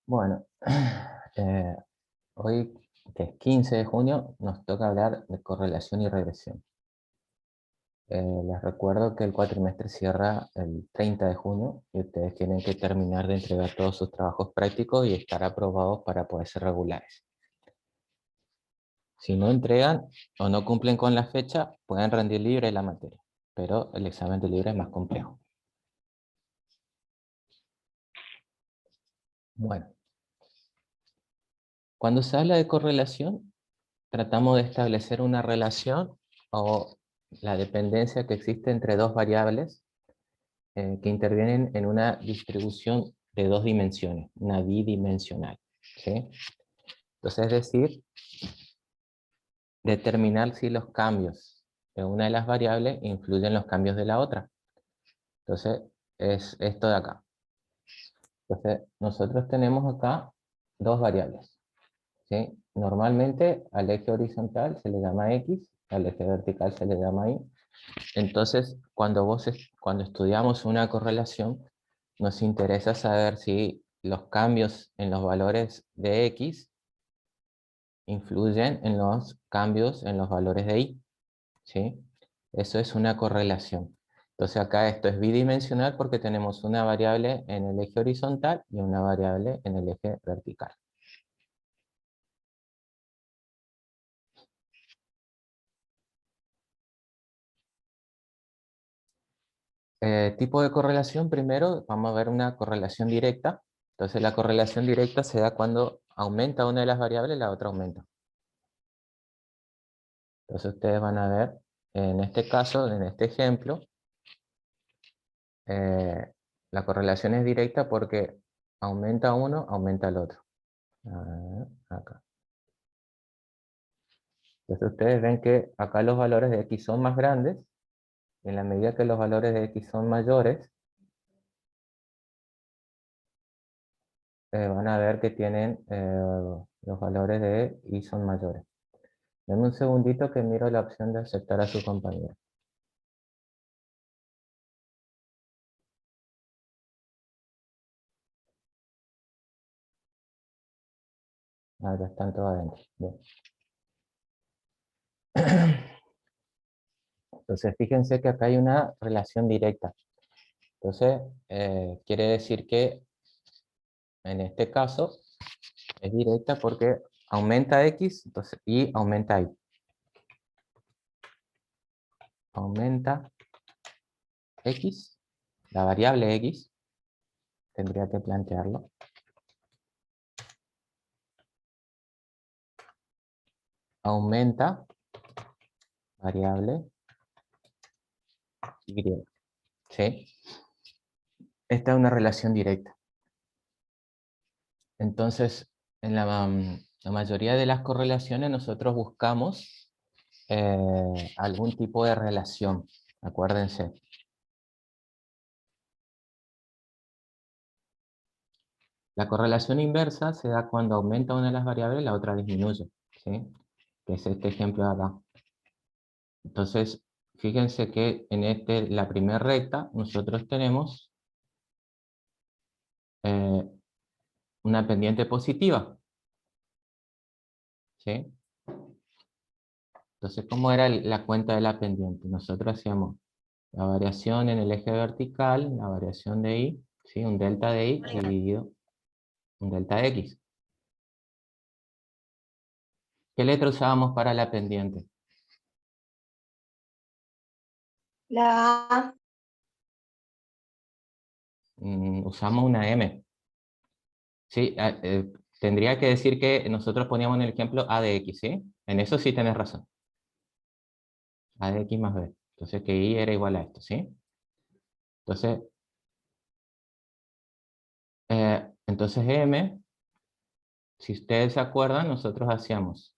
Bueno, eh, hoy, que es 15 de junio, nos toca hablar de correlación y regresión. Les recuerdo que el cuatrimestre cierra el 30 de junio y ustedes tienen que terminar de entregar todos sus trabajos prácticos y estar aprobados para poder ser regulares. Si no entregan o no cumplen con la fecha, pueden rendir libre la materia, pero el examen de libre es más complejo. Bueno, cuando se habla de correlación, tratamos de establecer una relación o la dependencia que existe entre dos variables que intervienen en una distribución de dos dimensiones, una bidimensional. ¿Sí? Entonces, es decir, determinar si los cambios de una de las variables influyen en los cambios de la otra. Entonces, es esto de acá. Entonces, nosotros tenemos acá dos variables. ¿Sí? Normalmente al eje horizontal se le llama X, al eje vertical se le llama Y. Entonces, cuando estudiamos una correlación, nos interesa saber si los cambios en los valores de X influyen en los cambios en los valores de Y. ¿Sí? Eso es una correlación. Entonces acá esto es bidimensional porque tenemos una variable en el eje horizontal y una variable en el eje vertical. Tipo de correlación, primero vamos a ver una correlación directa. Entonces la correlación directa se da cuando aumenta una de las variables, la otra aumenta. Entonces ustedes van a ver, en este caso, en este ejemplo, eh, la correlación es directa porque aumenta uno, aumenta el otro. Acá. Entonces ustedes ven que acá los valores de X son más grandes, y en la medida que los valores de X son mayores, van a ver que tienen los valores de Y son mayores. Denme un segundito que miro la opción de aceptar a su compañero. Ah, ya están todos adentro. Bien. Entonces fíjense que acá hay una relación directa. Entonces quiere decir que en este caso es directa porque aumenta X entonces, y aumenta Y. Aumenta X, la variable X, tendría que plantearlo. Aumenta variable Y. ¿Sí? Esta es una relación directa. Entonces, en la mayoría de las correlaciones nosotros buscamos algún tipo de relación. Acuérdense. La correlación inversa se da cuando aumenta una de las variables y la otra disminuye. ¿Sí? Que es este ejemplo de acá. Entonces, fíjense que en la primera recta nosotros tenemos una pendiente positiva. ¿Sí? Entonces, ¿cómo era la cuenta de la pendiente? Nosotros hacíamos la variación en el eje vertical, la variación de Y, ¿sí? Un delta de Y dividido un delta de X. ¿Qué letra usábamos para la pendiente? La A. Usamos una M. Sí, tendría que decir que nosotros poníamos en el ejemplo A de X, ¿sí? En eso sí tenés razón. A de X más B. Entonces que Y era igual a esto, ¿sí? Entonces, entonces M, si ustedes se acuerdan, nosotros hacíamos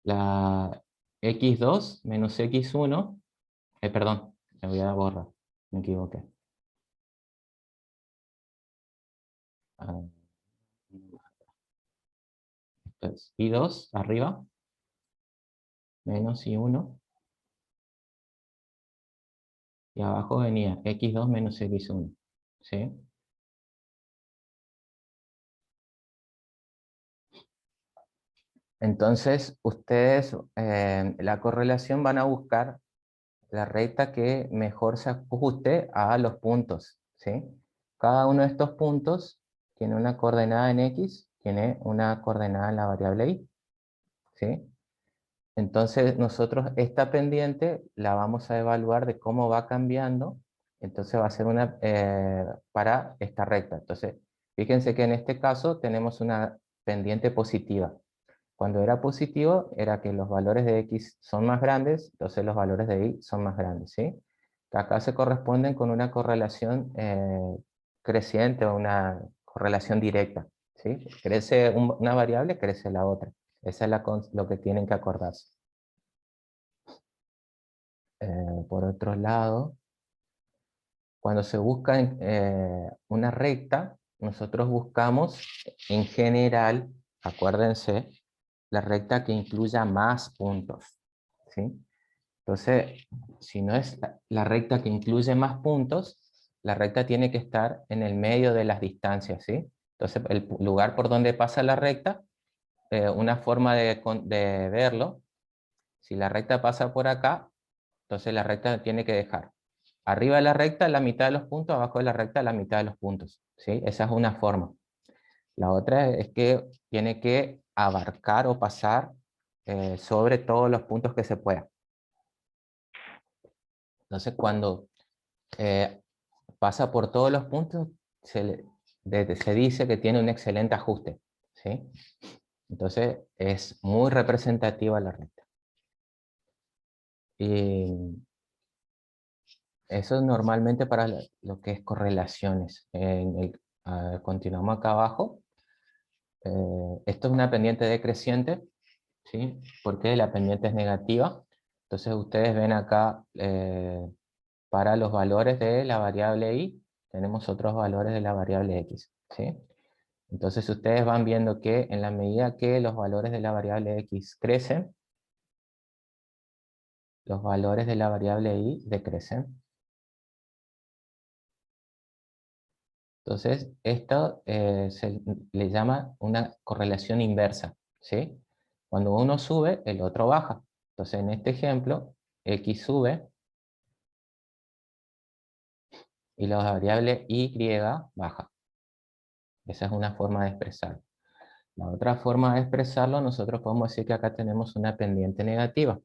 la X2 menos X1, perdón, me voy a borrar, me equivoqué. Ah, entonces, Y2 arriba, menos Y1, y abajo venía X2 menos X1, ¿sí? Entonces, ustedes, la correlación van a buscar la recta que mejor se ajuste a los puntos, ¿sí? Cada uno de estos puntos tiene una coordenada en X, tiene una coordenada en la variable Y, ¿sí? Entonces nosotros esta pendiente la vamos a evaluar de cómo va cambiando, entonces va a ser una para esta recta. Entonces, fíjense que en este caso tenemos una pendiente positiva. Cuando era positivo, era que los valores de X son más grandes, entonces los valores de Y son más grandes, ¿sí? Que acá se corresponden con una correlación creciente o una correlación directa, ¿sí? Crece una variable, crece la otra. Esa es lo que tienen que acordarse. Por otro lado, cuando se busca una recta, nosotros buscamos en general, acuérdense, la recta que incluya más puntos, ¿sí? Entonces, si no es la recta que incluye más puntos, la recta tiene que estar en el medio de las distancias, ¿sí? Entonces, el lugar por donde pasa la recta, una forma de verlo, si la recta pasa por acá, entonces la recta tiene que dejar arriba de la recta la mitad de los puntos, abajo de la recta la mitad de los puntos, ¿sí? Esa es una forma. La otra es que tiene que abarcar o pasar sobre todos los puntos que se pueda. Entonces, cuando pasa por todos los puntos, se dice que tiene un excelente ajuste, ¿sí? Entonces, es muy representativa la recta. Y eso es normalmente para lo que es correlaciones. Continuamos acá abajo. Esto es una pendiente decreciente, ¿sí? Porque la pendiente es negativa. Entonces ustedes ven acá, para los valores de la variable y, tenemos otros valores de la variable x, ¿sí? Entonces ustedes van viendo que en la medida que los valores de la variable x crecen, los valores de la variable y decrecen. Entonces esto se le llama una correlación inversa, ¿sí? Cuando uno sube, el otro baja. Entonces en este ejemplo, x sube y la variable y baja. Esa es una forma de expresarlo. La otra forma de expresarlo, nosotros podemos decir que acá tenemos una pendiente negativa.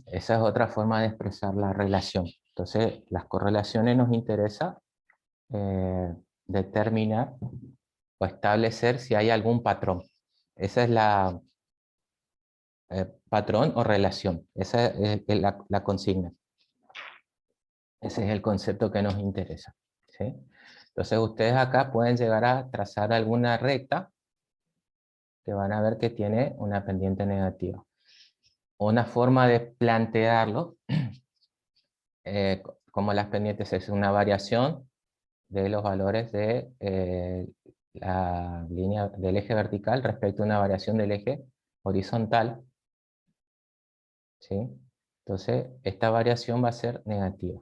Esa es otra forma de expresar la relación. Entonces, las correlaciones nos interesa determinar o establecer si hay algún patrón. Esa es la patrón o relación. Esa es la consigna. Ese es el concepto que nos interesa, ¿sí? Entonces ustedes acá pueden llegar a trazar alguna recta que van a ver que tiene una pendiente negativa. Una forma de plantearlo, como las pendientes, es una variación de los valores de la línea del eje vertical respecto a una variación del eje horizontal, ¿sí? Entonces, esta variación va a ser negativa.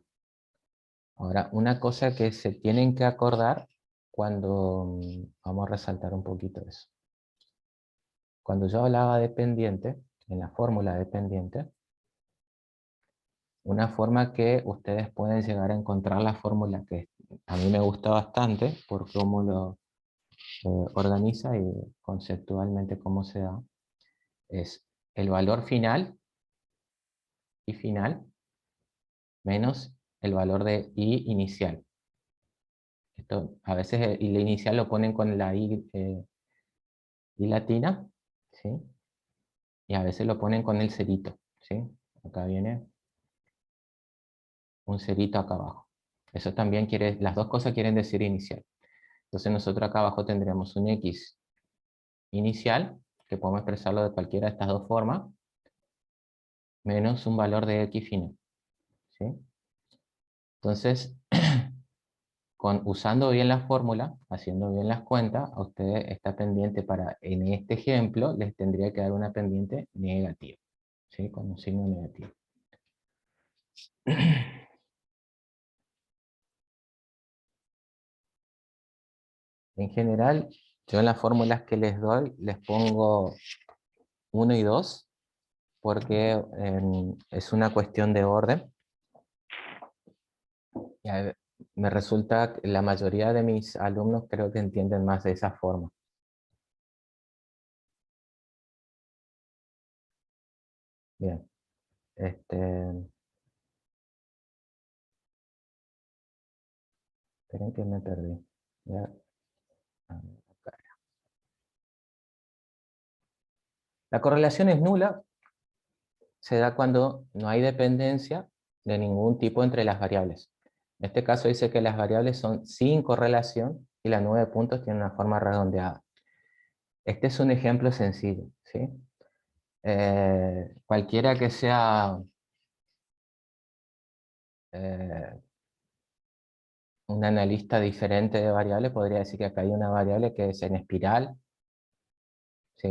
Ahora, una cosa que se tienen que acordar cuando, vamos a resaltar un poquito eso. Cuando yo hablaba de pendiente, en la fórmula de pendiente, una forma que ustedes pueden llegar a encontrar la fórmula que a mí me gusta bastante por cómo lo organiza y conceptualmente cómo se da, es el valor final y final menos el valor de i inicial. Esto, a veces el inicial lo ponen con la i latina, ¿sí? Y a veces lo ponen con el cerito, ¿sí? Acá viene un cerito acá abajo. Eso también quiere, las dos cosas quieren decir inicial. Entonces nosotros acá abajo tendríamos un x inicial, que podemos expresarlo de cualquiera de estas dos formas, menos un valor de x final, ¿sí? Entonces, usando bien la fórmula, haciendo bien las cuentas, a ustedes está pendiente para, en este ejemplo, les tendría que dar una pendiente negativa, ¿sí? Con un signo negativo. En general, yo en las fórmulas que les doy, les pongo 1 y 2, porque es una cuestión de orden. Y me resulta que la mayoría de mis alumnos creo que entienden más de esa forma. Bien. Esperen que me perdí. Ya. Acá. La correlación es nula. Se da cuando no hay dependencia de ningún tipo entre las variables. En este caso dice que las variables son sin correlación y las 9 puntos tienen una forma redondeada. Este es un ejemplo sencillo, ¿sí? Cualquiera que sea un analista diferente de variables podría decir que acá hay una variable que es en espiral, ¿sí?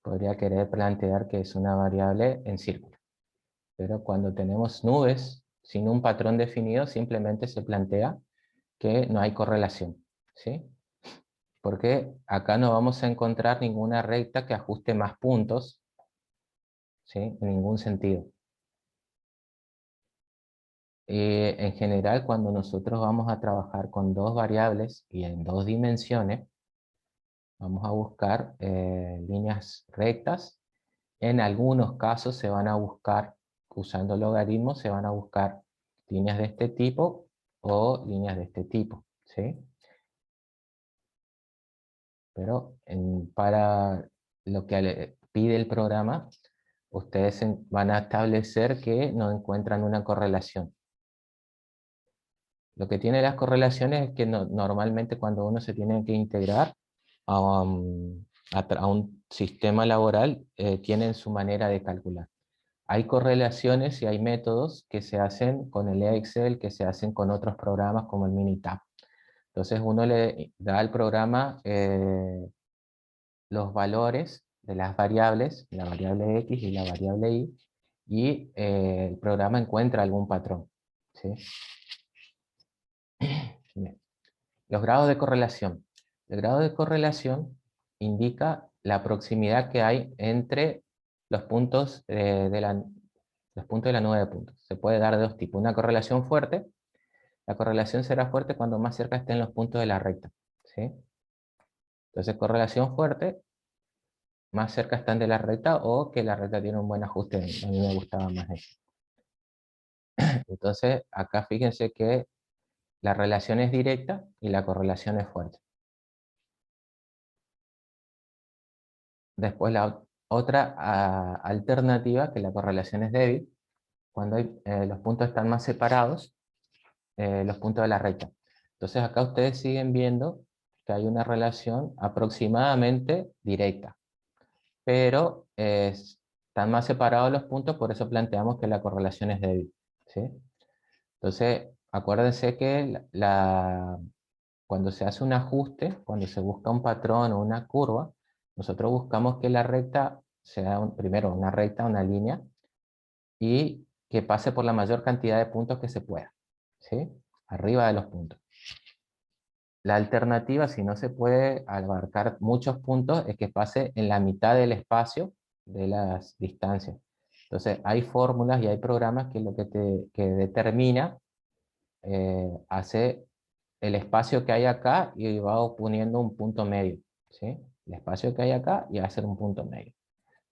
Podría querer plantear que es una variable en círculo. Pero cuando tenemos nubes sin un patrón definido, simplemente se plantea que no hay correlación, ¿sí? Porque acá no vamos a encontrar ninguna recta que ajuste más puntos, ¿sí? En ningún sentido. En general, cuando nosotros vamos a trabajar con dos variables y en dos dimensiones, vamos a buscar líneas rectas. En algunos casos se van a buscar, usando logaritmos, se van a buscar líneas de este tipo o líneas de este tipo, ¿sí? Pero para lo que pide el programa, ustedes van a establecer que no encuentran una correlación. Lo que tiene las correlaciones es que normalmente cuando uno se tiene que integrar a un sistema laboral, tienen su manera de calcular. Hay correlaciones y hay métodos que se hacen con el Excel, que se hacen con otros programas como el Minitab. Entonces uno le da al programa los valores de las variables, la variable X y la variable Y, y el programa encuentra algún patrón, ¿sí? Bien. Los grados de correlación. El grado de correlación indica la proximidad que hay entre los puntos los puntos de la nube de puntos. Se puede dar de dos tipos. Una correlación fuerte. La correlación será fuerte cuando más cerca estén los puntos de la recta, ¿sí? Entonces, correlación fuerte, más cerca están de la recta o que la recta tiene un buen ajuste. A mí me gustaba más eso. Entonces, acá fíjense que la relación es directa y la correlación es fuerte. Después la otra alternativa, que la correlación es débil, cuando los puntos están más separados, los puntos de la recta. Entonces acá ustedes siguen viendo que hay una relación aproximadamente directa, pero están más separados los puntos, por eso planteamos que la correlación es débil, ¿sí? Entonces, acuérdense que cuando se hace un ajuste, cuando se busca un patrón o una curva, nosotros buscamos que la recta sea primero una recta, una línea, y que pase por la mayor cantidad de puntos que se pueda, ¿sí? Arriba de los puntos. La alternativa, si no se puede abarcar muchos puntos, es que pase en la mitad del espacio de las distancias. Entonces, hay fórmulas y hay programas que lo que determina hace el espacio que hay acá y va poniendo un punto medio, ¿sí? El espacio que hay acá y va a ser un punto medio.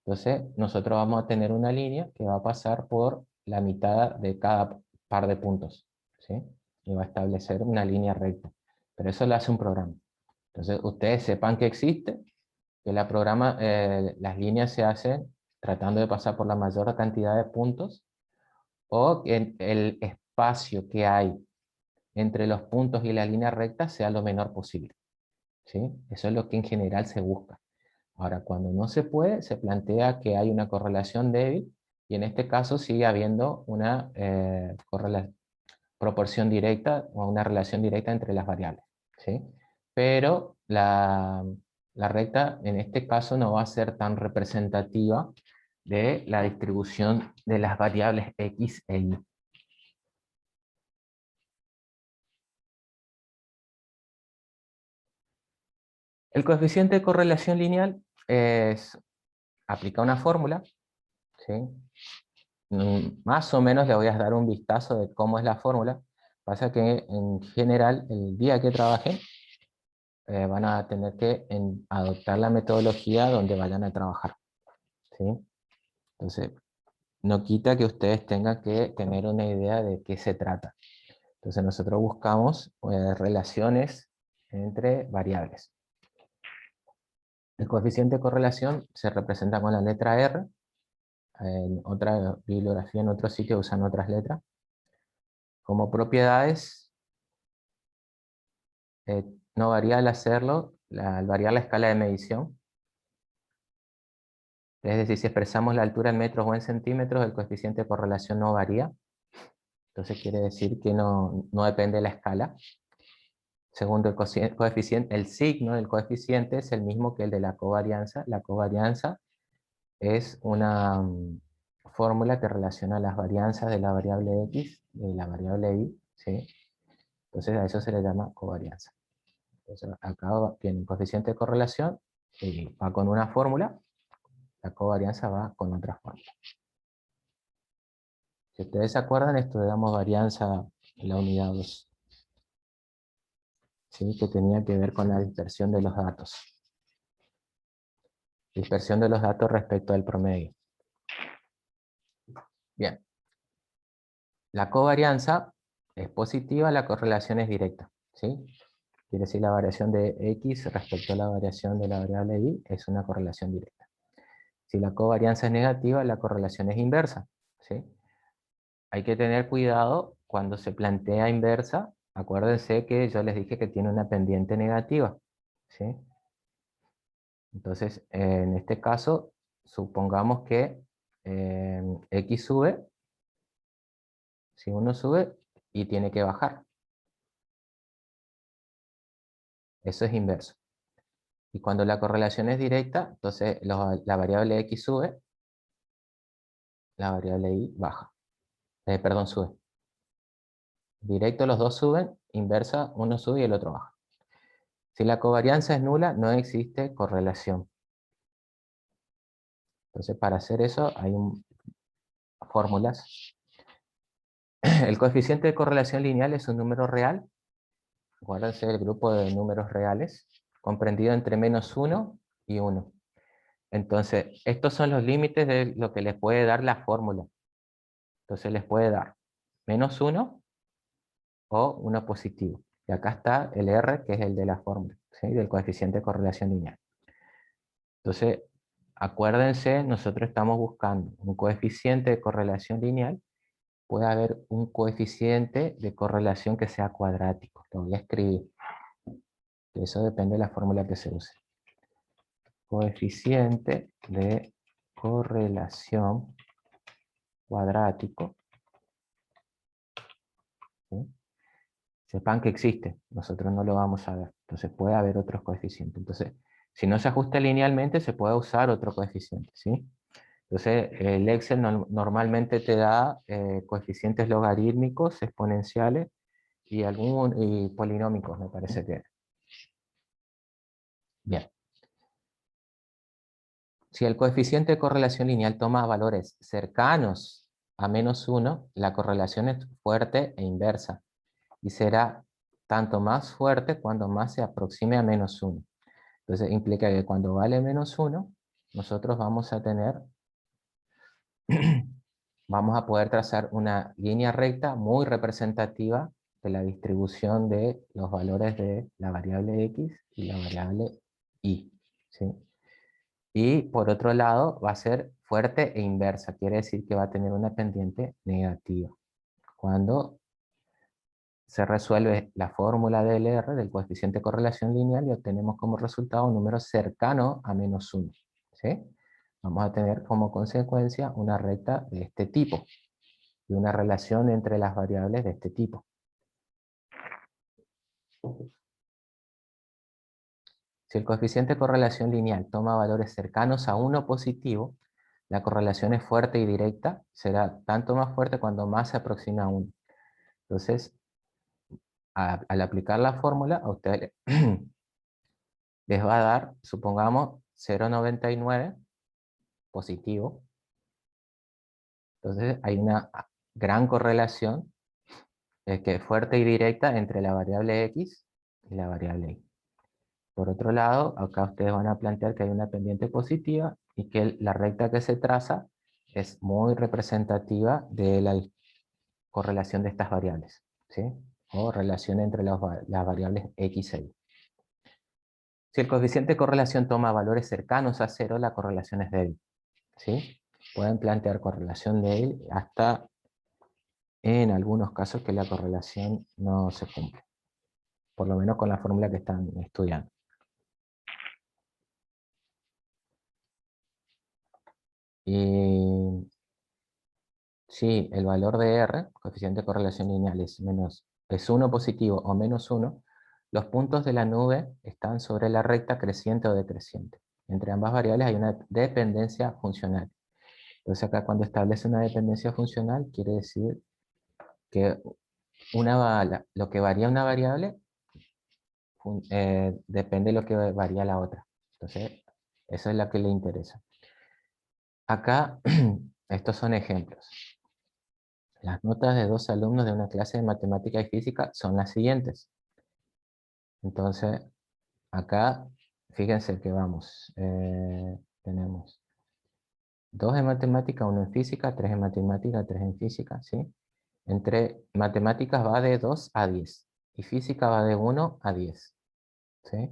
Entonces, nosotros vamos a tener una línea que va a pasar por la mitad de cada par de puntos, ¿sí? Y va a establecer una línea recta. Pero eso lo hace un programa. Entonces, ustedes sepan que existe, que las líneas se hacen tratando de pasar por la mayor cantidad de puntos, o que el espacio que hay entre los puntos y la línea recta sea lo menor posible, ¿sí? Eso es lo que en general se busca. Ahora, cuando no se puede, se plantea que hay una correlación débil, y en este caso sigue habiendo una proporción directa o una relación directa entre las variables, ¿sí? Pero la recta en este caso no va a ser tan representativa de la distribución de las variables X e Y. El coeficiente de correlación lineal aplica una fórmula, ¿sí? Más o menos le voy a dar un vistazo de cómo es la fórmula. Pasa que en general, el día que trabajen, van a tener que adoptar la metodología donde vayan a trabajar, ¿sí? Entonces, no quita que ustedes tengan que tener una idea de qué se trata. Entonces nosotros buscamos relaciones entre variables. El coeficiente de correlación se representa con la letra R. En otra bibliografía, en otro sitio, usan otras letras. Como propiedades, no varía al hacerlo, al variar la escala de medición. Es decir, si expresamos la altura en metros o en centímetros, el coeficiente de correlación no varía. Entonces quiere decir que no depende de la escala. Segundo, el coeficiente, el signo del coeficiente es el mismo que el de la covarianza. La covarianza es una fórmula que relaciona las varianzas de la variable X y la variable Y, ¿sí? Entonces a eso se le llama covarianza. Entonces acá tiene un coeficiente de correlación y va con una fórmula, la covarianza va con otra fórmula. Si ustedes se acuerdan, estudiamos varianza en la unidad 2. ¿Sí? Que tenía que ver con la dispersión de los datos. Dispersión de los datos respecto al promedio. Bien. La covarianza es positiva, la correlación es directa, ¿sí? Quiere decir la variación de X respecto a la variación de la variable Y es una correlación directa. Si la covarianza es negativa, la correlación es inversa, ¿sí? Hay que tener cuidado cuando se plantea inversa. Acuérdense que yo les dije que tiene una pendiente negativa, ¿sí? Entonces, en este caso, supongamos que X sube, si uno sube y tiene que bajar. Eso es inverso. Y cuando la correlación es directa, entonces la variable X sube, la variable Y baja. Perdón, sube. Directo los dos suben, inversa, uno sube y el otro baja. Si la covarianza es nula, no existe correlación. Entonces, para hacer eso hay fórmulas. El coeficiente de correlación lineal es un número real. Acuérdense del grupo de números reales, comprendido entre -1 y 1. Entonces, estos son los límites de lo que les puede dar la fórmula. Entonces les puede dar -1 o 1 positivo. Y acá está el R, que es el de la fórmula, ¿sí? Del coeficiente de correlación lineal. Entonces, acuérdense, nosotros estamos buscando un coeficiente de correlación lineal. Puede haber un coeficiente de correlación que sea cuadrático. Lo voy a escribir. Eso depende de la fórmula que se use. Coeficiente de correlación cuadrático. ¿Sí? Sepan que existe, nosotros no lo vamos a ver. Entonces puede haber otros coeficientes. Entonces, si no se ajusta linealmente, se puede usar otro coeficiente, ¿sí? Entonces, el Excel normalmente te da coeficientes logarítmicos, exponenciales y polinómicos, me parece que. Bien. Si el coeficiente de correlación lineal toma valores cercanos a -1, la correlación es fuerte e inversa. Y será tanto más fuerte cuando más se aproxime a -1. Entonces implica que cuando vale -1, nosotros vamos a tener, vamos a poder trazar una línea recta muy representativa de la distribución de los valores de la variable X y la variable Y, ¿sí? Y por otro lado va a ser fuerte e inversa, quiere decir que va a tener una pendiente negativa. Cuando se resuelve la fórmula del R, del coeficiente de correlación lineal, y obtenemos como resultado un número cercano a -1. ¿Sí? Vamos a tener como consecuencia una recta de este tipo, y una relación entre las variables de este tipo. Si el coeficiente de correlación lineal toma valores cercanos a 1 positivo, la correlación es fuerte y directa, será tanto más fuerte cuando más se aproxima a 1. Entonces, al aplicar la fórmula, a usted les va a dar, supongamos, 0,99 positivo. Entonces hay una gran correlación que es fuerte y directa entre la variable X y la variable Y. Por otro lado, acá ustedes van a plantear que hay una pendiente positiva y que la recta que se traza es muy representativa de la correlación de estas variables, ¿sí? O relación entre las variables X e Y. Si el coeficiente de correlación toma valores cercanos a 0, la correlación es débil, ¿sí? Pueden plantear correlación débil hasta en algunos casos que la correlación no se cumple, por lo menos con la fórmula que están estudiando. Y si el valor de R, coeficiente de correlación lineal, es 1 positivo o menos 1, los puntos de la nube están sobre la recta creciente o decreciente. Entre ambas variables hay una dependencia funcional. Entonces acá cuando establece una dependencia funcional quiere decir que lo que varía una variable depende de lo que varía la otra. Entonces eso es lo que le interesa. Acá estos son ejemplos. Las notas de 2 alumnos de una clase de matemática y física son las siguientes. Entonces, acá, fíjense que vamos, tenemos 2 en matemática, 1 en física, 3 en matemática, 3 en física, ¿sí? Entre matemáticas va de 2 a 10 y física va de 1 a 10, ¿sí?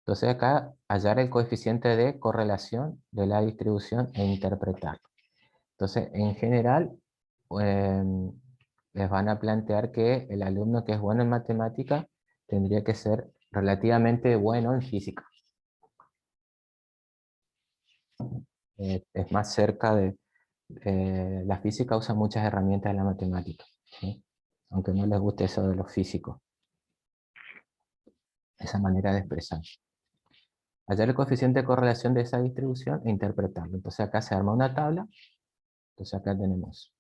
Entonces acá, hallar el coeficiente de correlación de la distribución e interpretarlo. Entonces, en general, les van a plantear que el alumno que es bueno en matemática tendría que ser relativamente bueno en física. Es más cerca de... la física usa muchas herramientas de la matemática, ¿sí? Aunque no les guste eso de los físicos. Esa manera de expresar. Hallar el coeficiente de correlación de esa distribución e interpretarlo. Entonces acá se arma una tabla. Entonces acá tenemos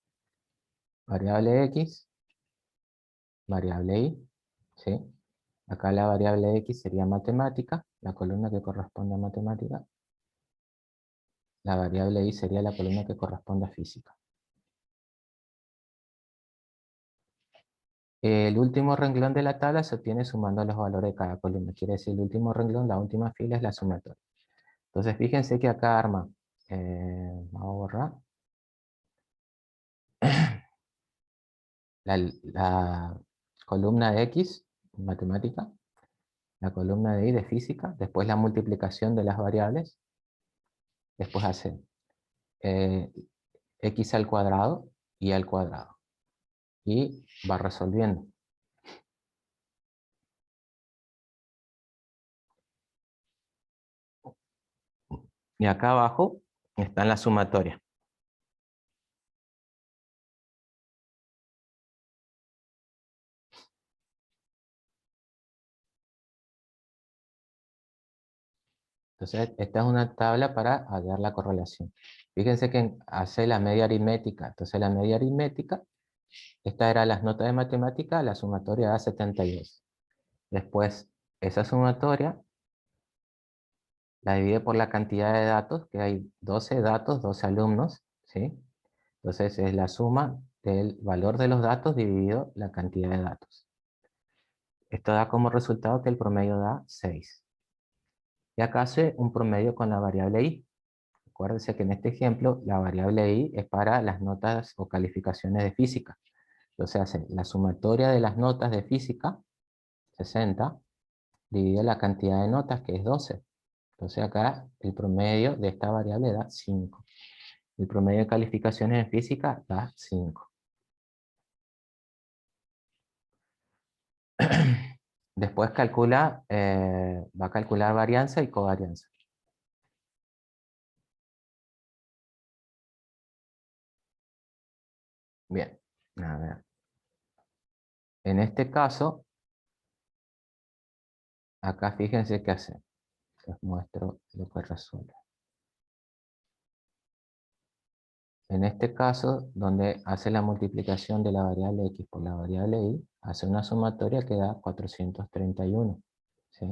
variable X, variable Y, ¿sí? Acá la variable X sería matemática, la columna que corresponde a matemática. La variable Y sería la columna que corresponde a física. El último renglón de la tabla se obtiene sumando los valores de cada columna. Quiere decir, el último renglón, la última fila es la sumatoria. Entonces, fíjense que acá arma, vamos a borrar, la columna de X, matemática, la columna de Y de física, después la multiplicación de las variables, después hace X al cuadrado y al cuadrado. Y va resolviendo. Y acá abajo está la sumatoria. Entonces, esta es una tabla para hallar la correlación. Fíjense que hace la media aritmética. Entonces, la media aritmética, esta era las notas de matemática, la sumatoria da 72. Después, esa sumatoria la divide por la cantidad de datos, que hay 12 datos, 12 alumnos, ¿sí? Entonces, es la suma del valor de los datos dividido la cantidad de datos. Esto da como resultado que el promedio da 6. Y acá hace un promedio con la variable Y. Acuérdense que en este ejemplo la variable Y es para las notas o calificaciones de física. Entonces hace la sumatoria de las notas de física, 60, dividido la cantidad de notas, que es 12. Entonces acá el promedio de esta variable da 5. El promedio de calificaciones en física da 5. Después calcula, va a calcular varianza y covarianza. Bien, a ver. En este caso, acá fíjense qué hace. Les muestro lo que resuelve. En este caso, donde hace la multiplicación de la variable X por la variable Y, hace una sumatoria que da 431. ¿Sí?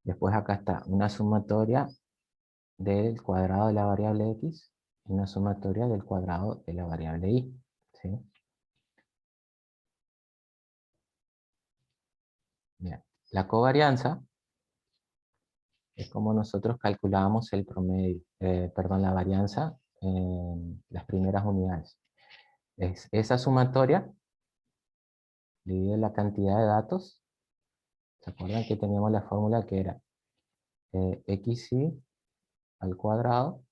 Después acá está una sumatoria del cuadrado de la variable x y una sumatoria del cuadrado de la variable y. ¿Sí? Bien. La covarianza es como nosotros calculábamos el promedio, perdón, la varianza en las primeras unidades. Es esa sumatoria divide la cantidad de datos. ¿Se acuerdan que teníamos la fórmula que era xy al cuadrado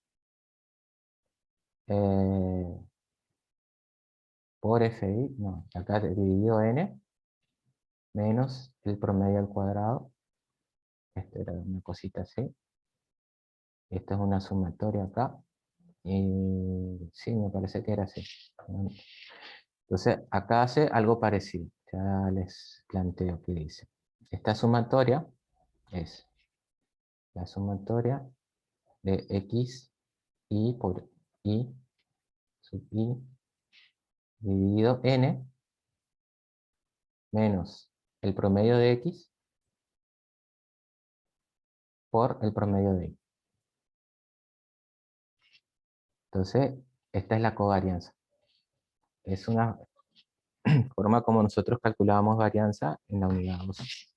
por fi, no, acá dividido n, menos el promedio al cuadrado. Esto era una cosita así. Esta es una sumatoria acá. Y sí, me parece que era así. Entonces, acá hace algo parecido. Ya les planteo qué dice. Esta sumatoria es la sumatoria de x y por y sub y dividido n menos el promedio de x por el promedio de y. Entonces, esta es la covarianza. Es una forma como nosotros calculábamos varianza en la unidad 2.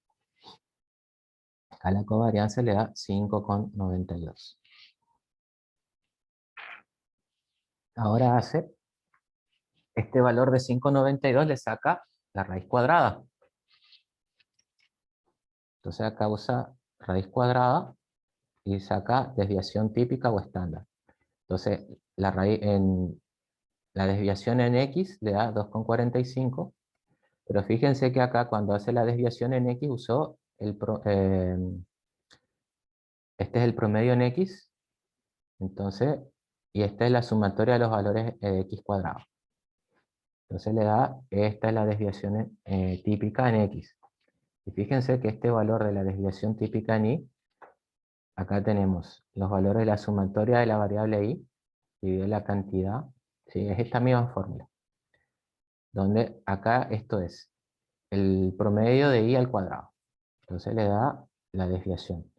A la covarianza le da 5,92. Ahora hace, este valor de 5,92 le saca la raíz cuadrada. Entonces acá usa raíz cuadrada y saca desviación típica o estándar. Entonces la desviación en x le da 2,45, pero fíjense que acá cuando hace la desviación en x usó este es el promedio en x, entonces, y esta es la sumatoria de los valores de x cuadrado. Entonces le da, esta es la desviación típica en x. Y fíjense que este valor de la desviación típica en y, acá tenemos los valores de la sumatoria de la variable y, dividido la cantidad, ¿sí? Es esta misma fórmula. Donde acá esto es el promedio de y al cuadrado. Entonces le da la desviación.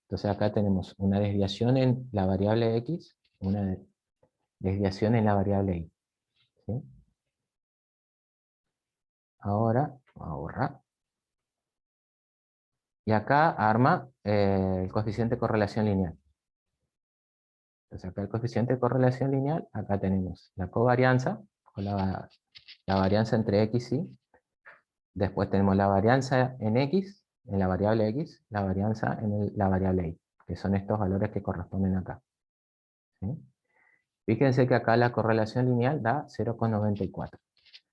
Entonces acá tenemos una desviación en la variable x, una desviación en la variable y. ¿Sí? Ahora, vamos a borrar. Y acá arma el coeficiente de correlación lineal. Entonces acá el coeficiente de correlación lineal, acá tenemos la covarianza, o la varianza entre x y y. Después tenemos la varianza en x, en la variable x, la varianza en la variable y, que son estos valores que corresponden acá. ¿Sí? Fíjense que acá la correlación lineal da 0,94.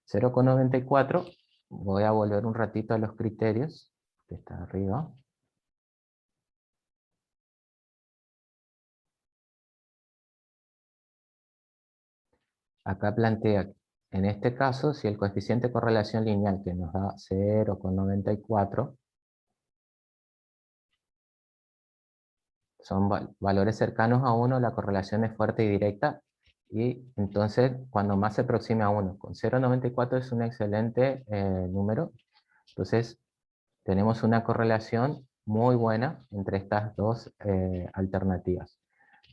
0,94, voy a volver un ratito a los criterios, que está arriba. Acá plantea, en este caso, si el coeficiente de correlación lineal que nos da 0,94 son valores cercanos a 1, la correlación es fuerte y directa, y entonces cuando más se aproxime a 1, con 0,94 es un excelente número, entonces tenemos una correlación muy buena entre estas dos alternativas.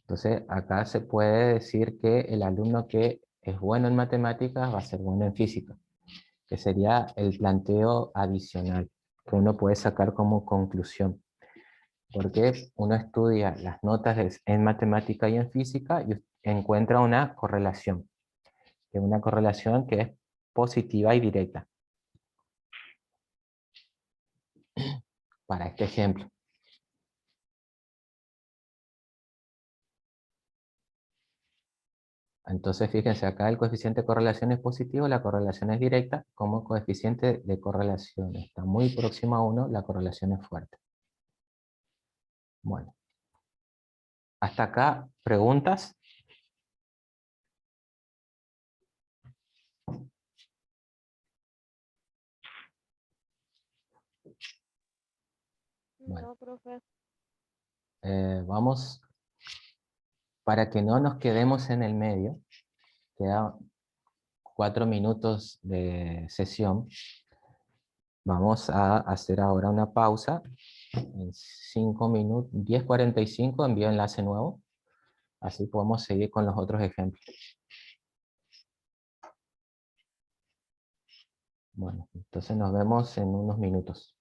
Entonces acá se puede decir que el alumno que es bueno en matemáticas va a ser bueno en física, que sería el planteo adicional que uno puede sacar como conclusión. Porque uno estudia las notas en matemática y en física y encuentra una correlación que es positiva y directa. Para este ejemplo. Entonces fíjense, acá el coeficiente de correlación es positivo, la correlación es directa, como coeficiente de correlación está muy próximo a 1, la correlación es fuerte. Bueno. Hasta acá, ¿preguntas? Bueno, No, profe. vamos, para que no nos quedemos en el medio, quedan 4 minutos de sesión, vamos a hacer ahora una pausa En 5 minutos, 10:45 envío enlace nuevo. Así podemos seguir con los otros ejemplos. Bueno, entonces nos vemos en unos minutos.